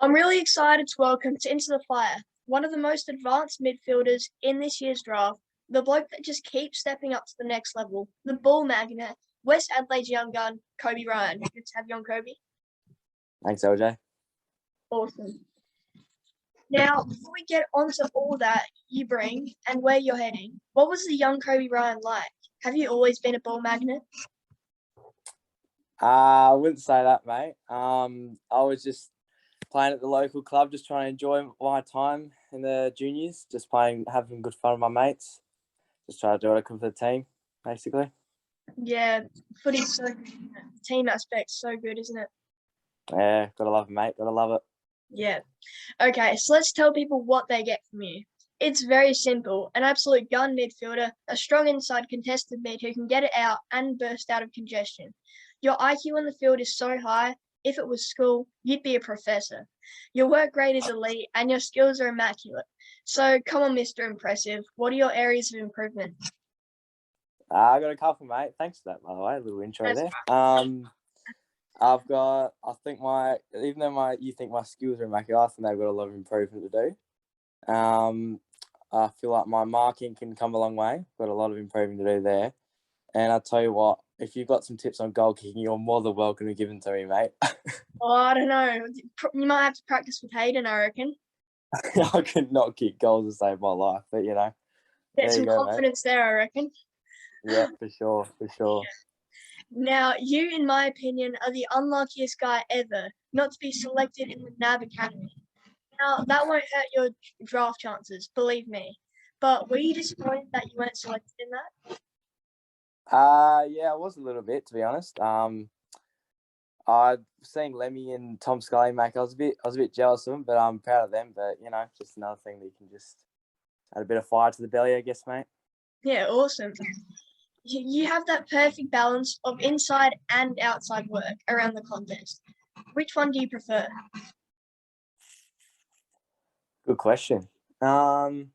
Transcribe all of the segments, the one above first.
I'm really excited to welcome to Into the Fire one of the most advanced midfielders in this year's draft, the bloke that just keeps stepping up to the next level, the ball magnet, West Adelaide's young gun, Kobe Ryan. Good to have you on, Kobe. Thanks, LJ. Awesome. Now, before we get onto all that you bring and where you're heading, what was the young Kobe Ryan like? Have you always been a ball magnet? I wouldn't say that, mate. I was just playing at the local club, just trying to enjoy my time in the juniors, just playing, having good fun with my mates, just trying to do what I could for the team, basically. Yeah, footy's so good. Team aspect's so good, isn't it? Yeah, gotta love it, mate. Gotta love it. Yeah. Okay, so let's tell people what they get from you. It's very simple. An absolute gun midfielder, a strong inside contested mid who can get it out and burst out of congestion. Your IQ on the field is so high, if it was school, you'd be a professor. Your work rate is elite and your skills are immaculate. So come on, Mr. Impressive. What are your areas of improvement? I got a couple, mate. Thanks for that, by the way. A little intro there. I've got, I think even though you think my skills are immaculate, I think they've got a lot of improvement to do. I feel like my marking can come a long way. Got a lot of improvement to do there. And I'll tell you what, if you've got some tips on goal kicking, you're more than welcome to give them to me, mate. Oh, I don't know. You might have to practice with Hayden, I reckon. I could not kick goals to save my life, but you know. Get some confidence there, I reckon. Yeah, for sure. Yeah. Now, you, in my opinion, are the unluckiest guy ever not to be selected in the NAB Academy. Now, that won't hurt your draft chances, believe me. But were you disappointed that you weren't selected in that? Yeah, I was a little bit, to be honest. I seeing Lemmy and Tom Scully make, I was a bit jealous of them, but I'm proud of them. But you know, just another thing that you can just add a bit of fire to the belly, I guess, mate. Yeah, awesome. You have that perfect balance of inside and outside work around the contest. Which one do you prefer? Good question. I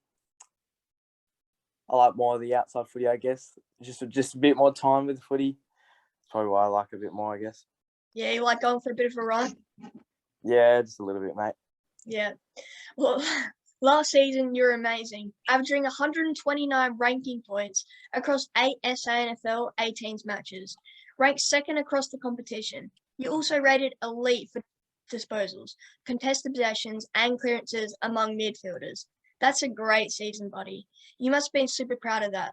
like more of the outside footy, I guess. Just a bit more time with the footy. That's probably why I like it a bit more, I guess. Yeah, you like going for a bit of a run? Yeah, just a little bit, mate. Yeah. Well, last season you were amazing, averaging 129 ranking points across 8 SANFL 18s matches, ranked second across the competition. You also rated elite for disposals, contested possessions, and clearances among midfielders. That's a great season, buddy. You must have been super proud of that.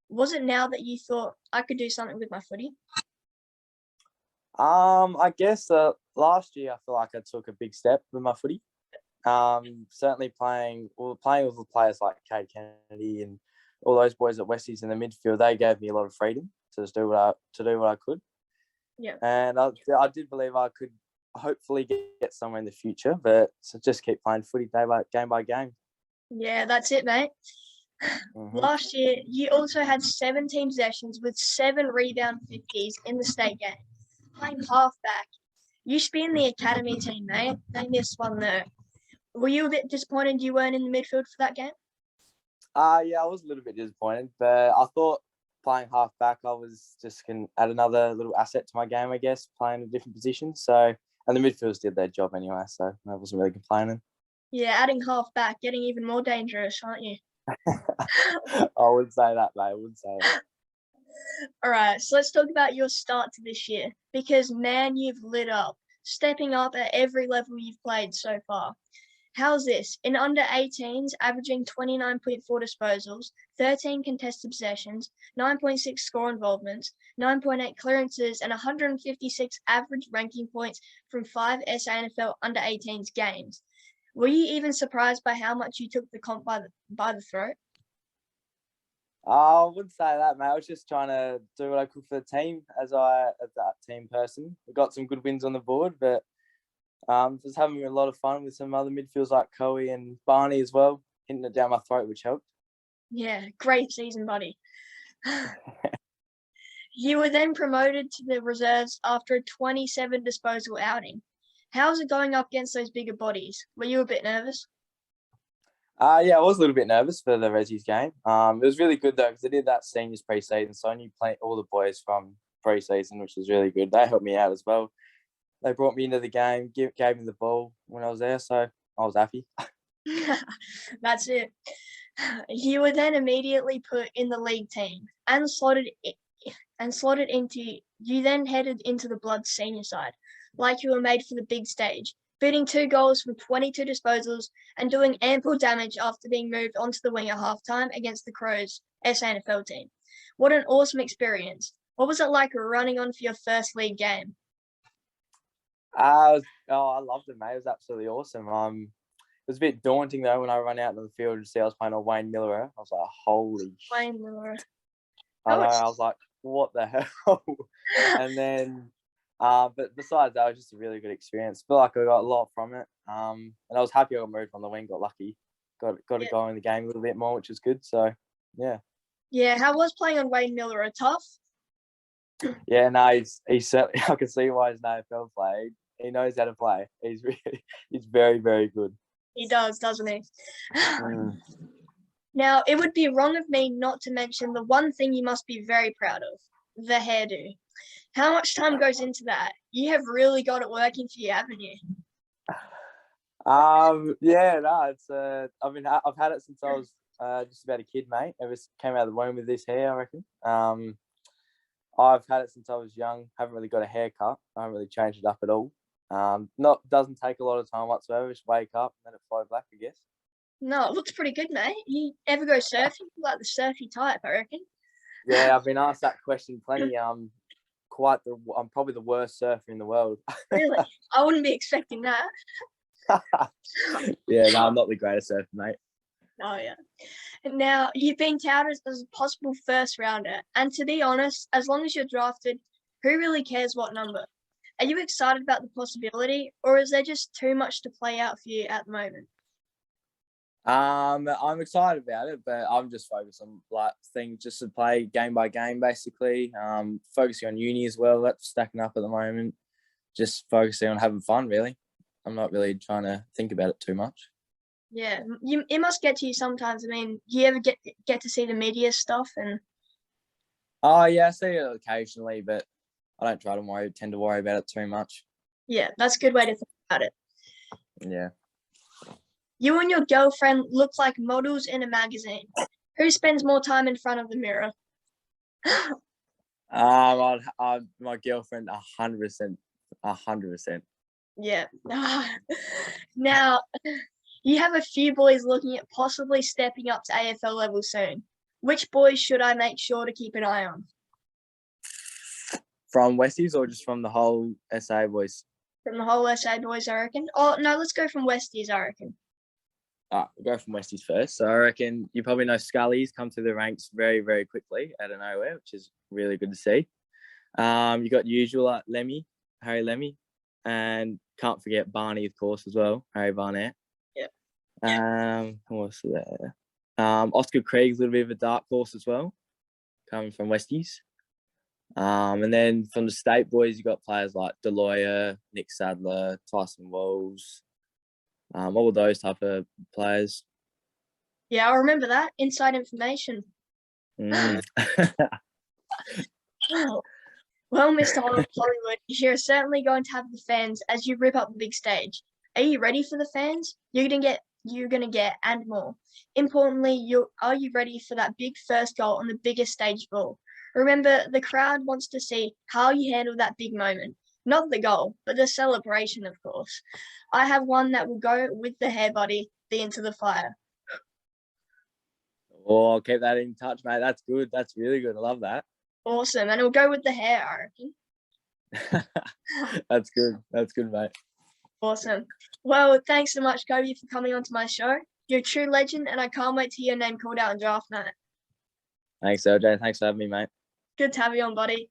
Was it now that you thought I could do something with my footy? I guess last year I feel like I took a big step with my footy. Certainly playing with players like Cade Kennedy and all those boys at Westies in the midfield, they gave me a lot of freedom to just do what I could. Yeah. And I did believe I could hopefully get somewhere in the future, but just keep playing footy game by game. Yeah, that's it, mate. Mm-hmm. Last year, you also had 17 possessions with 7 rebound 50s in the state game, playing halfback. You should be in the academy team, mate. They missed one there. Were you a bit disappointed you weren't in the midfield for that game? Yeah, I was a little bit disappointed, but I thought playing halfback, I was just going to add another little asset to my game, I guess, playing a different position. So, and the midfielders did their job anyway, so I wasn't really complaining. Yeah, adding halfback, getting even more dangerous, aren't you? I wouldn't say that, mate. I wouldn't say that. All right, so let's talk about your start to this year, because, man, you've lit up, stepping up at every level you've played so far. How's this? In under 18s, averaging 29.4 disposals, 13 contested possessions, 9.6 score involvements, 9.8 clearances, and 156 average ranking points from 5 SANFL under 18s games. Were you even surprised by how much you took the comp by the throat? I wouldn't say that, mate. I was just trying to do what I could for the team as that team person. We got some good wins on the board, but just having a lot of fun with some other midfielders like Coe and Barney as well, hitting it down my throat, which helped. Yeah, great season, buddy. You were then promoted to the reserves after a 27 disposal outing. How's it going up against those bigger bodies? Were you a bit nervous? Yeah, I was a little bit nervous for the Resi's game. It was really good though because I did that seniors pre-season, so I knew all the boys from pre-season, which was really good. They helped me out as well. they brought me into the game, gave me the ball when I was there, so I was happy. That's it. You were then immediately put in the league team and slotted into. You then headed into the Bloods senior side, like you were made for the big stage, beating 2 goals from 22 disposals and doing ample damage after being moved onto the wing at halftime against the Crows SANFL team. What an awesome experience! What was it like running on for your first league game? I loved it, mate. It was absolutely awesome. It was a bit daunting though when I ran out on the field and see I was playing on Wayne Miller. I was like, holy Wayne Miller. I know. I was like, what the hell? And then, but besides that, it was just a really good experience. I feel like I got a lot from it. And I was happy I got moved on the wing. Got lucky. Got to go in the game a little bit more, which was good. So, yeah. Yeah, how was playing on Wayne Miller? Tough? Yeah, no, he's certainly. I can see why he's an AFL player. He knows how to play. He's very, very good. He does, doesn't he? Now, it would be wrong of me not to mention the one thing you must be very proud of, the hairdo. How much time goes into that? You have really got it working for you, haven't you? Yeah, no, it's I've had it since I was just about a kid, mate. Ever came out of the womb with this hair, I reckon. I've had it since I was young. Haven't really got a haircut. I haven't really changed it up at all. Doesn't take a lot of time whatsoever. Just wake up and then it flow back, I guess. No, it looks pretty good, mate. You ever go surfing? You like the surfy type, I reckon. Yeah, I've been asked that question plenty. I'm probably the worst surfer in the world. Really? I wouldn't be expecting that. Yeah, no, I'm not the greatest surfer, mate. Oh, yeah. Now, you've been touted as a possible first rounder. And to be honest, as long as you're drafted, who really cares what number? Are you excited about the possibility, or is there just too much to play out for you at the moment? I'm excited about it, but I'm just focused on things just to play game by game, basically. Focusing on uni as well. That's stacking up at the moment. Just focusing on having fun, really. I'm not really trying to think about it too much. Yeah, it must get to you sometimes. I mean, do you ever get to see the media stuff? And oh yeah, I see it occasionally, but I don't tend to worry about it too much. Yeah, that's a good way to think about it. Yeah. You and your girlfriend look like models in a magazine. Who spends more time in front of the mirror? My girlfriend, 100%, 100%. Yeah. Now, you have a few boys looking at possibly stepping up to AFL level soon. Which boys should I make sure to keep an eye on? From Westies or just from the whole SA boys? From the whole SA boys, I reckon. Oh, no, let's go from Westies, I reckon. We'll go from Westies first. So I reckon you probably know Scully's come through the ranks very, very quickly out of nowhere, which is really good to see. You got usual Harry Lemmy, and can't forget Barney, of course, as well, Harry Barnett. Yeah. Who else is there? Oscar Krieg's a little bit of a dark horse as well, coming from Westies. And then from the state boys, you got players like Deloya, Nick Sadler, Tyson Walls, all those type of players. Yeah, I remember that. Inside information. Well, Mr. Hollywood, you're certainly going to have the fans as you rip up the big stage. Are you ready for the fans? You're gonna get and more. Importantly, are you ready for that big first goal on the biggest stage of all? Remember, the crowd wants to see how you handle that big moment. Not the goal, but the celebration, of course. I have one that will go with the hair, buddy, the Into the Fire. Oh, I'll keep that in touch, mate. That's good. That's really good. I love that. Awesome. And it'll go with the hair, I reckon. That's good. That's good, mate. Awesome. Well, thanks so much, Kobe, for coming onto my show. You're a true legend, and I can't wait to hear your name called out in draft night. Thanks, LJ. Thanks for having me, mate. Good to have you on, buddy.